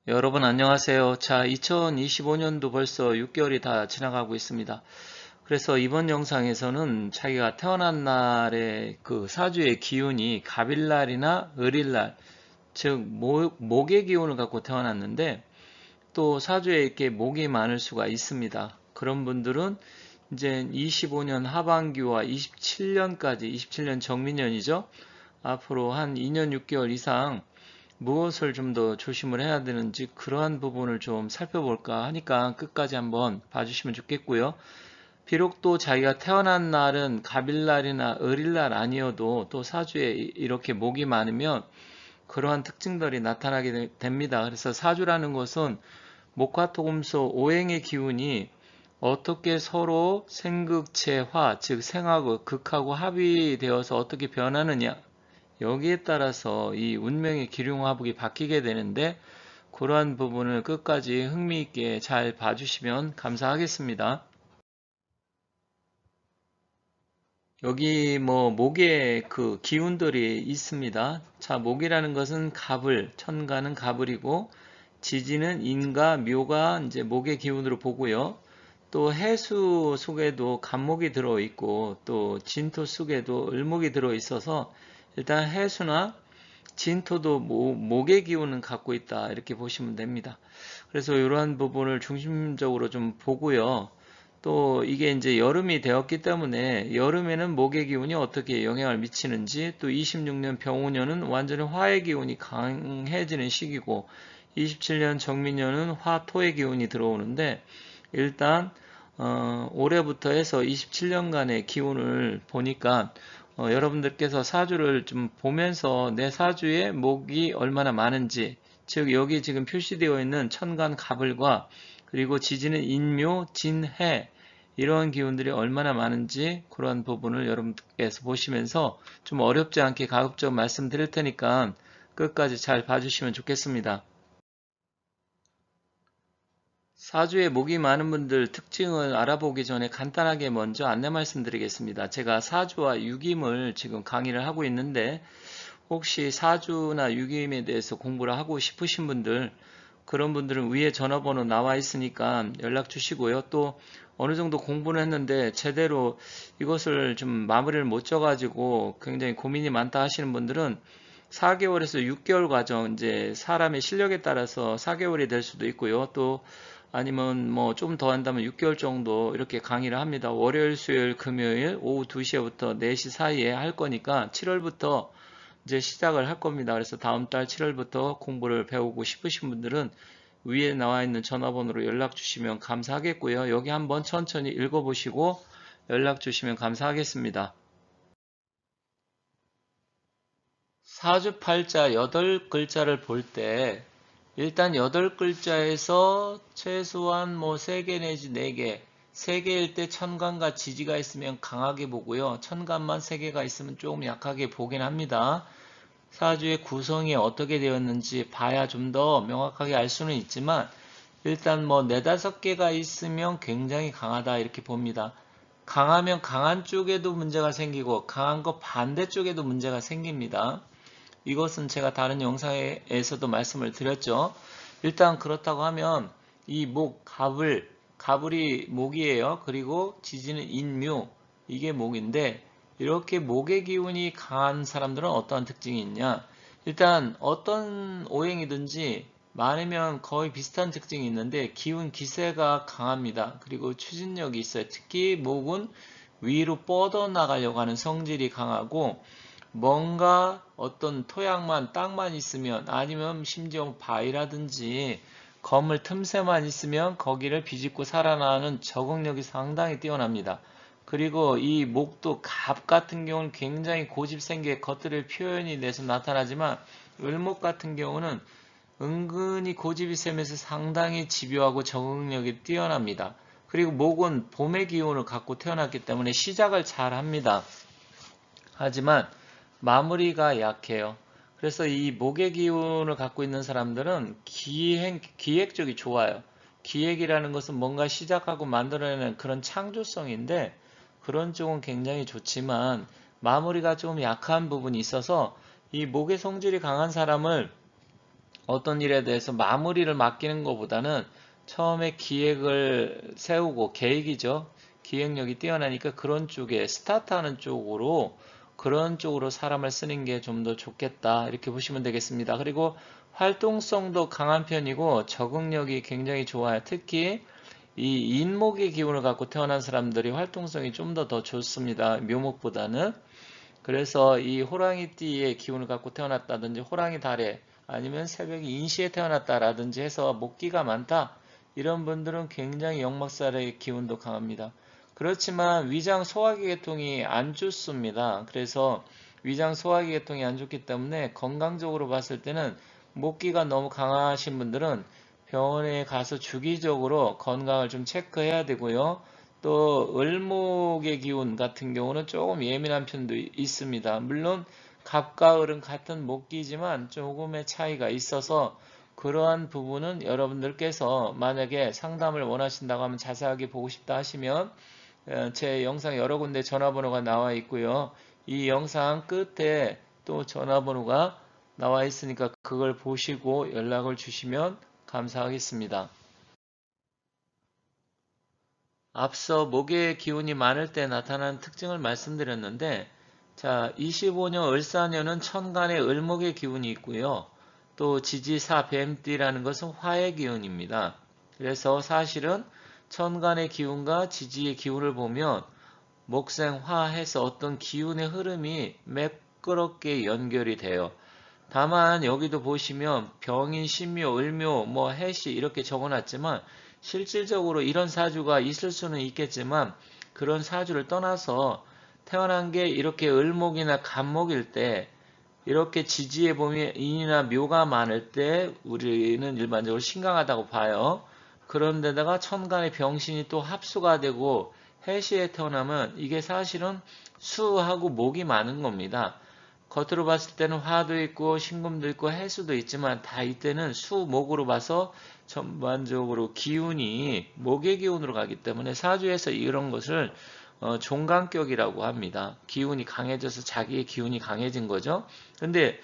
여러분 안녕하세요. 자, 2025년도 벌써 6개월이 다 지나가고 있습니다. 그래서 이번 영상에서는 자기가 태어난 날의 그 사주의 기운이 갑일날이나 을일날, 즉 목의 기운을 갖고 태어났는데 또 사주에 이렇게 목이 많을 수가 있습니다. 그런 분들은 이제 25년 하반기와 27년까지, 27년 정민년이죠. 앞으로 한 2년 6개월 이상 무엇을 좀 더 조심을 해야 되는지 그러한 부분을 좀 살펴볼까 하니까 끝까지 한번 봐주시면 좋겠고요. 비록 또 자기가 태어난 날은 갑일날이나 을일날 아니어도 또 사주에 이렇게 목이 많으면 그러한 특징들이 나타나게 됩니다. 그래서 사주라는 것은 목화 토금소 오행의 기운이 어떻게 서로 생극체화, 즉 생하고 극하고 합의되어서 어떻게 변하느냐, 여기에 따라서 이 운명의 기륭화복이 바뀌게 되는데 그러한 부분을 끝까지 흥미있게 잘 봐주시면 감사하겠습니다. 여기 뭐 목에 그 기운들이 있습니다. 자, 목이라는 것은 갑을, 천간은 갑을이고 지지는 인과 묘가 이제 목의 기운으로 보고요. 또 해수 속에도 갑목이 들어있고 또 진토 속에도 을목이 들어있어서 일단 해수나 진토도 목의 기운은 갖고 있다 이렇게 보시면 됩니다. 그래서 이러한 부분을 중심적으로 좀 보고요. 또 이게 이제 여름이 되었기 때문에 여름에는 목의 기운이 어떻게 영향을 미치는지, 또 26년 병우년은 완전히 화의 기운이 강해지는 시기고 27년 정민년은 화토의 기운이 들어오는데 일단 올해부터 해서 27년간의 기운을 보니까 여러분들께서 사주를 좀 보면서 내 사주에 목이 얼마나 많은지, 즉 여기 지금 표시되어 있는 천간 갑을과 그리고 지지는 인묘, 진해 이러한 기운들이 얼마나 많은지 그런 부분을 여러분께서 보시면서 좀 어렵지 않게 가급적 말씀드릴 테니까 끝까지 잘 봐주시면 좋겠습니다. 사주에 목이 많은 분들 특징을 알아보기 전에 간단하게 먼저 안내 말씀드리겠습니다. 제가 사주와 육임을 지금 강의를 하고 있는데 혹시 사주나 육임에 대해서 공부를 하고 싶으신 분들, 그런 분들은 위에 전화번호 나와 있으니까 연락 주시고요. 또 어느 정도 공부를 했는데 제대로 이것을 좀 마무리를 못 져가지고 굉장히 고민이 많다 하시는 분들은 4개월에서 6개월 과정, 이제 사람의 실력에 따라서 4개월이 될 수도 있고요. 또 아니면 뭐 좀 더 한다면 6개월 정도 이렇게 강의를 합니다. 월요일, 수요일, 금요일 오후 2시부터 4시 사이에 할 거니까 7월부터 이제 시작을 할 겁니다. 그래서 다음 달 7월부터 공부를 배우고 싶으신 분들은 위에 나와 있는 전화번호로 연락 주시면 감사하겠고요. 여기 한번 천천히 읽어보시고 연락 주시면 감사하겠습니다. 사주팔자 8글자를 볼 때 일단 8글자에서 최소한 뭐 3개 내지 4개, 3개일 때 천간과 지지가 있으면 강하게 보고요. 천간만 3개가 있으면 조금 약하게 보긴 합니다. 사주의 구성이 어떻게 되었는지 봐야 좀 더 명확하게 알 수는 있지만 일단 뭐 4~5개가 있으면 굉장히 강하다 이렇게 봅니다. 강하면 강한 쪽에도 문제가 생기고 강한 거 반대쪽에도 문제가 생깁니다. 이것은 제가 다른 영상에서도 말씀을 드렸죠. 일단 그렇다고 하면 이 목, 가불이 목이에요. 그리고 지지는 인묘, 이게 목인데 이렇게 목의 기운이 강한 사람들은 어떠한 특징이 있냐? 일단 어떤 오행이든지 많으면 거의 비슷한 특징이 있는데 기운 기세가 강합니다. 그리고 추진력이 있어요. 특히 목은 위로 뻗어나가려고 하는 성질이 강하고 뭔가 어떤 토양만, 땅만 있으면 아니면 심지어 바위라든지 건물 틈새만 있으면 거기를 비집고 살아나는 적응력이 상당히 뛰어납니다. 그리고 이 목도 갑 같은 경우는 굉장히 고집센게 겉들을 표현이 돼서 나타나지만 을목 같은 경우는 은근히 고집이 세면서 상당히 집요하고 적응력이 뛰어납니다. 그리고 목은 봄의 기운을 갖고 태어났기 때문에 시작을 잘 합니다. 하지만 마무리가 약해요. 그래서 이 목의 기운을 갖고 있는 사람들은 기획적이 좋아요. 기획이라는 것은 뭔가 시작하고 만들어내는 그런 창조성인데 그런 쪽은 굉장히 좋지만 마무리가 좀 약한 부분이 있어서 이 목의 성질이 강한 사람을 어떤 일에 대해서 마무리를 맡기는 것보다는 처음에 기획을 세우고 계획이죠. 기획력이 뛰어나니까 그런 쪽에 스타트하는 쪽으로 그런 쪽으로 사람을 쓰는 게 좀 더 좋겠다 이렇게 보시면 되겠습니다. 그리고 활동성도 강한 편이고 적응력이 굉장히 좋아요. 특히 이 인목의 기운을 갖고 태어난 사람들이 활동성이 좀 더 좋습니다. 묘목보다는. 그래서 이 호랑이띠의 기운을 갖고 태어났다든지 호랑이 달에 아니면 새벽 인시에 태어났다라든지 해서 목기가 많다. 이런 분들은 굉장히 역막살의 기운도 강합니다. 그렇지만 위장 소화기 계통이 안 좋습니다. 그래서 위장 소화기 계통이 안 좋기 때문에 건강적으로 봤을 때는 목기가 너무 강하신 분들은 병원에 가서 주기적으로 건강을 좀 체크해야 되고요. 또 을목의 기운 같은 경우는 조금 예민한 편도 있습니다. 물론 갑과 을은 같은 목기지만 조금의 차이가 있어서 그러한 부분은 여러분들께서 만약에 상담을 원하신다고 하면 자세하게 보고 싶다 하시면 제 영상 여러 군데 전화번호가 나와 있고요. 이 영상 끝에 또 전화번호가 나와 있으니까 그걸 보시고 연락을 주시면 감사하겠습니다. 앞서 목의 기운이 많을 때 나타나는 특징을 말씀드렸는데, 자, 25년 을사년은 천간에 을목의 기운이 있고요. 또 지지사 뱀띠라는 것은 화의 기운입니다. 그래서 사실은 천간의 기운과 지지의 기운을 보면 목생화해서 어떤 기운의 흐름이 매끄럽게 연결이 돼요. 다만 여기도 보시면 병인, 신묘, 을묘, 뭐 해시 이렇게 적어놨지만 실질적으로 이런 사주가 있을 수는 있겠지만 그런 사주를 떠나서 태어난 게 이렇게 을목이나 간목일 때 이렇게 지지에 보면 인이나 묘가 많을 때 우리는 일반적으로 신강하다고 봐요. 그런데다가 천간의 병신이 또 합수가 되고 해시에 태어나면 이게 사실은 수하고 목이 많은 겁니다. 겉으로 봤을 때는 화도 있고 신금도 있고 해수도 있지만 다 이때는 수목으로 봐서 전반적으로 기운이 목의 기운으로 가기 때문에 사주에서 이런 것을 종간격이라고 합니다. 기운이 강해져서 자기의 기운이 강해진 거죠. 근데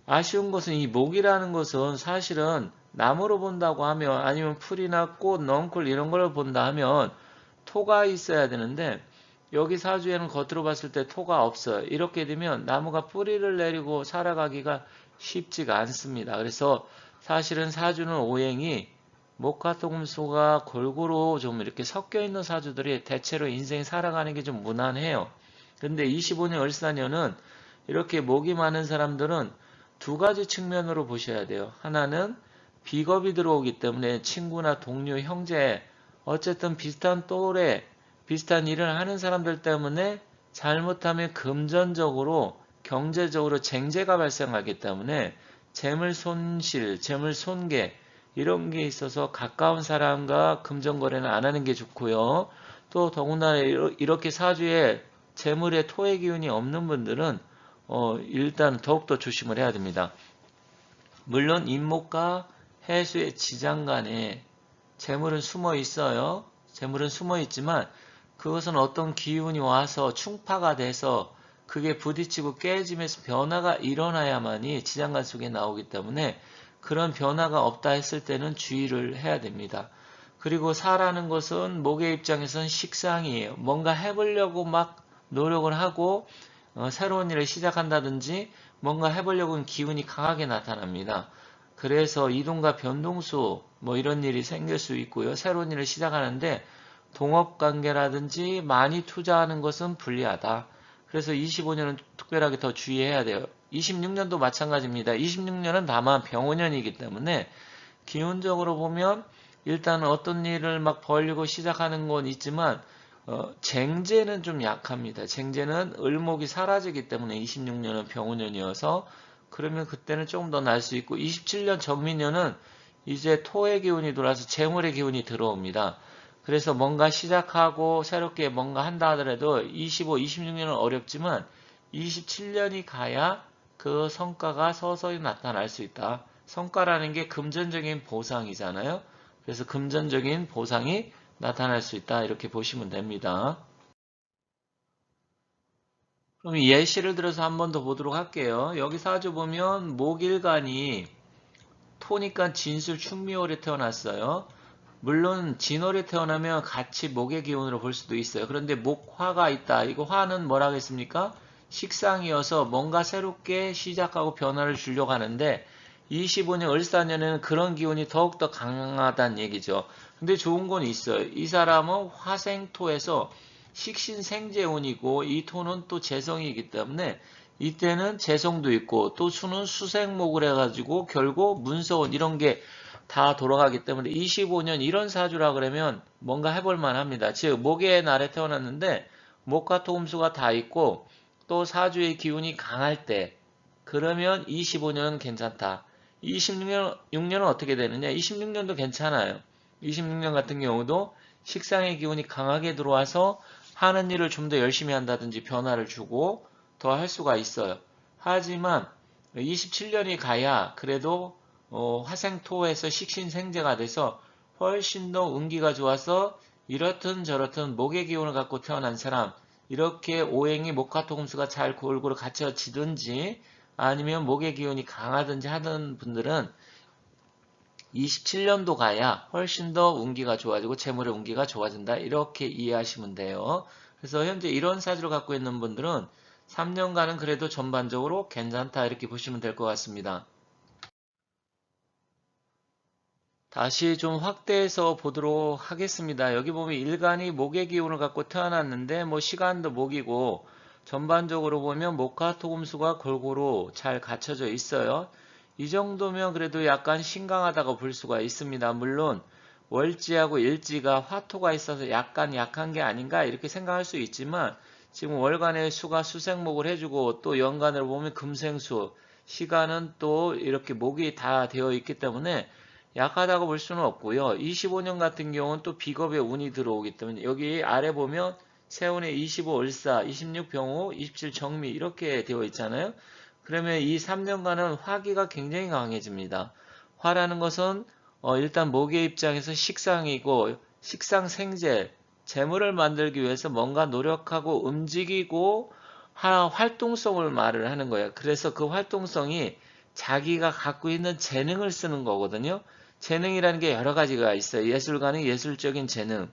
아쉬운 것은 이 목이라는 것은 사실은 나무로 본다고 하면 아니면 풀이나 꽃, 넝쿨 이런 걸 본다 하면 토가 있어야 되는데 여기 사주에는 겉으로 봤을 때 토가 없어요. 이렇게 되면 나무가 뿌리를 내리고 살아가기가 쉽지가 않습니다. 그래서 사실은 사주는 오행이 목화 토금수가 골고루 좀 이렇게 섞여 있는 사주들이 대체로 인생 살아가는 게 좀 무난해요. 근데 25년 을사년은 이렇게 목이 많은 사람들은 두 가지 측면으로 보셔야 돼요. 하나는 비겁이 들어오기 때문에 친구나 동료, 형제 어쨌든 비슷한 또래 비슷한 일을 하는 사람들 때문에 잘못하면 금전적으로 경제적으로 쟁제가 발생하기 때문에 재물 손실, 재물 손괴 이런 게 있어서 가까운 사람과 금전거래는 안 하는 게 좋고요. 또 더군다나 이렇게 사주에 재물의 토의 기운이 없는 분들은 일단 더욱더 조심을 해야 됩니다. 물론 인목과 해수의 지장간에 재물은 숨어 있어요. 재물은 숨어 있지만 그것은 어떤 기운이 와서 충파가 돼서 그게 부딪히고 깨지면서 변화가 일어나야만이 지장간 속에 나오기 때문에 그런 변화가 없다 했을 때는 주의를 해야 됩니다. 그리고 사라는 것은 목의 입장에서는 식상이에요. 뭔가 해보려고 막 노력을 하고 새로운 일을 시작한다든지 뭔가 해보려고 하는 기운이 강하게 나타납니다. 그래서 이동과 변동수 뭐 이런 일이 생길 수 있고요. 새로운 일을 시작하는데 동업관계라든지 많이 투자하는 것은 불리하다. 그래서 25년은 특별하게 더 주의해야 돼요. 26년도 마찬가지입니다. 26년은 다만 병원년이기 때문에 기운적으로 보면 일단 어떤 일을 막 벌리고 시작하는 건 있지만 쟁제는 좀 약합니다. 쟁제는 을목이 사라지기 때문에 26년은 병원년이어서 그러면 그때는 조금 더 날 수 있고 27년 정민년은 이제 토의 기운이 돌아서 재물의 기운이 들어옵니다. 그래서 뭔가 시작하고 새롭게 뭔가 한다 하더라도 25, 26년은 어렵지만 27년이 가야 그 성과가 서서히 나타날 수 있다. 성과라는 게 금전적인 보상이잖아요. 그래서 금전적인 보상이 나타날 수 있다. 이렇게 보시면 됩니다. 그럼 예시를 들어서 한 번 더 보도록 할게요. 여기 사주 보면 목일간이 토니까 진술 충미월에 태어났어요. 물론 진월에 태어나면 같이 목의 기운으로 볼 수도 있어요. 그런데 목화가 있다. 이거 화는 뭐라 하겠습니까? 식상이어서 뭔가 새롭게 시작하고 변화를 주려고 하는데 25년 을사년에는 그런 기운이 더욱더 강하다는 얘기죠. 근데 좋은 건 있어요. 이 사람은 화생토에서 식신생재운이고 이 토는 또 재성이기 때문에 이때는 재성도 있고 또 수는 수생목을 해가지고 결국 문서운 이런 게 다 돌아가기 때문에 25년 이런 사주라 그러면 뭔가 해볼 만합니다. 즉 목의 날에 태어났는데 목과 토금수가 다 있고 또 사주의 기운이 강할 때 그러면 25년은 괜찮다. 26년은 어떻게 되느냐? 26년도 괜찮아요. 26년 같은 경우도 식상의 기운이 강하게 들어와서 하는 일을 좀 더 열심히 한다든지 변화를 주고 더 할 수가 있어요. 하지만 27년이 가야 그래도 화생토에서 식신생재가 돼서 훨씬 더 운기가 좋아서 이렇든 저렇든 목의 기운을 갖고 태어난 사람 이렇게 오행이 목화토금수가 잘 골고루 갖춰지든지 아니면 목의 기운이 강하든지 하던 분들은 27년도 가야 훨씬 더 운기가 좋아지고 재물의 운기가 좋아진다. 이렇게 이해하시면 돼요. 그래서 현재 이런 사주를 갖고 있는 분들은 3년간은 그래도 전반적으로 괜찮다. 이렇게 보시면 될 것 같습니다. 다시 좀 확대해서 보도록 하겠습니다. 여기 보면 일간이 목의 기운을 갖고 태어났는데 뭐 시간도 목이고 전반적으로 보면 목화 토금수가 골고루 잘 갖춰져 있어요. 이 정도면 그래도 약간 신강하다고 볼 수가 있습니다. 물론 월지하고 일지가 화토가 있어서 약간 약한 게 아닌가 이렇게 생각할 수 있지만 지금 월간의 수가 수생목을 해주고 또 연간으로 보면 금생수 시간은 또 이렇게 목이 다 되어 있기 때문에 약하다고 볼 수는 없고요. 25년 같은 경우는 또 비겁의 운이 들어오기 때문에 여기 아래 보면 세운의 25 을사, 26 병호, 27 정미 이렇게 되어 있잖아요. 그러면 이 3년간은 화기가 굉장히 강해집니다. 화라는 것은 일단 목의 입장에서 식상이고 식상생재, 재물을 만들기 위해서 뭔가 노력하고 움직이고 활동성을 말을 하는 거예요. 그래서 그 활동성이 자기가 갖고 있는 재능을 쓰는 거거든요. 재능이라는 게 여러 가지가 있어요. 예술가는 예술적인 재능,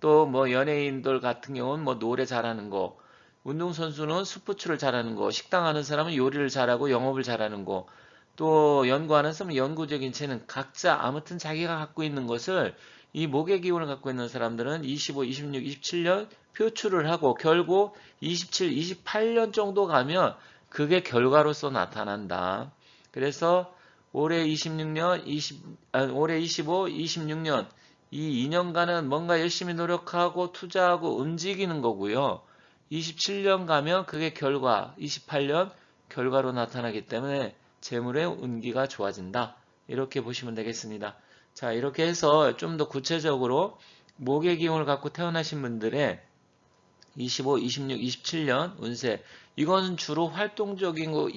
또 뭐 연예인들 같은 경우는 뭐 노래 잘하는 거, 운동선수는 스포츠를 잘하는 거, 식당 하는 사람은 요리를 잘하고 영업을 잘하는 거, 또 연구하는 사람은 연구적인 재능, 각자 아무튼 자기가 갖고 있는 것을 이 목의 기운을 갖고 있는 사람들은 25, 26, 27년 표출을 하고 결국 27, 28년 정도 가면 그게 결과로서 나타난다. 그래서 올해 26년, 올해 25, 26년 이 2년간은 뭔가 열심히 노력하고 투자하고 움직이는 거고요. 27년 가면 그게 결과, 28년 결과로 나타나기 때문에 재물의 운기가 좋아진다. 이렇게 보시면 되겠습니다. 자, 이렇게 해서 좀 더 구체적으로 목의 기운을 갖고 태어나신 분들의 25, 26, 27년 운세 이건 주로 활동적인 거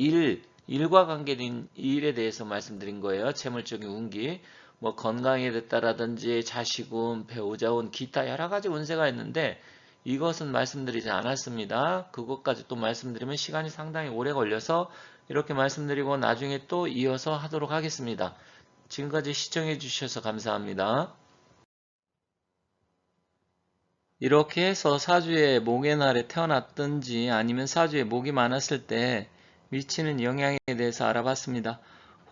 일과 관계된 일에 대해서 말씀드린 거예요. 재물적인 운기 뭐 건강에 됐다라든지 자식운, 배우자운, 기타 여러 가지 운세가 있는데 이것은 말씀드리지 않았습니다. 그것까지 또 말씀드리면 시간이 상당히 오래 걸려서 이렇게 말씀드리고 나중에 또 이어서 하도록 하겠습니다. 지금까지 시청해 주셔서 감사합니다. 이렇게 해서 사주에 목의 날에 태어났든지 아니면 사주에 목이 많았을 때 미치는 영향에 대해서 알아봤습니다.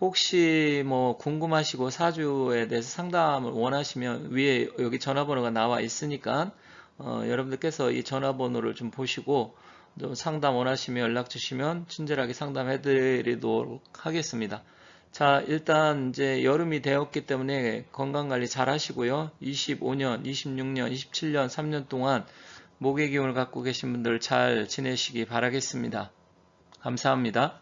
혹시 뭐 궁금하시고 사주에 대해서 상담을 원하시면 위에 여기 전화번호가 나와 있으니까 여러분들께서 이 전화번호를 좀 보시고 좀 상담 원하시면 연락 주시면 친절하게 상담해 드리도록 하겠습니다. 자, 일단 이제 여름이 되었기 때문에 건강관리 잘 하시고요. 25년, 26년, 27년, 3년 동안 목의 기운을 갖고 계신 분들 잘 지내시기 바라겠습니다. 감사합니다.